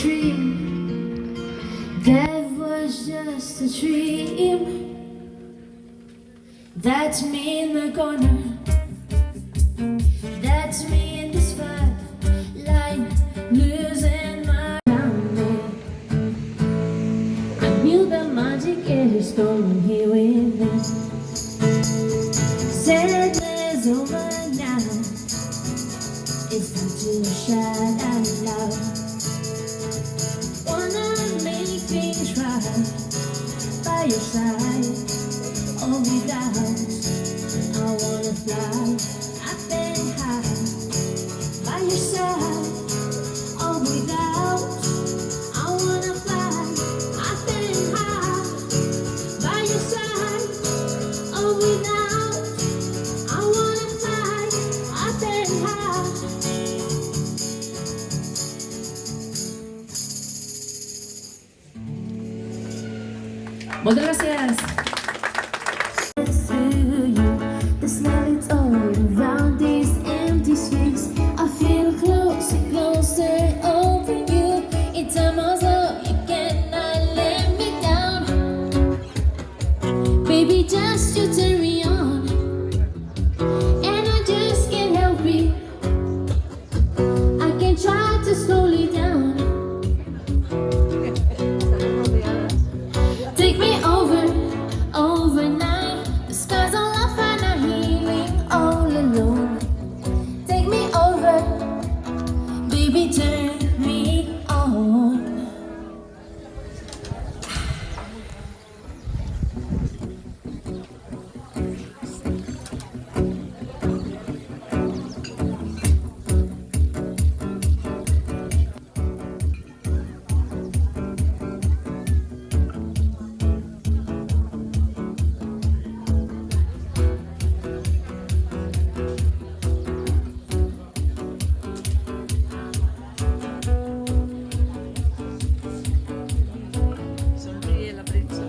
dream. That was just a dream. That's me in the corner. That's me in the spotlight, losing my mind. I knew that magic is going here with me. Sadness over now. It's time to shout out loud. Wanna make things right by your side or without. I wanna fly up and high by your side or without. I wanna fly up and high by your side or without. I wanna fly up and high. Muchas gracias. The smell is all around these empty streets. I feel closer, closer over you. It's almost like you cannot let me down. Baby, just you turn me on, and I just can't help it. I can try to slow it down. Take me over, overnight. The skies all off and I'm healing all alone. Take me over, baby, turn me on. Sonríe la prensa.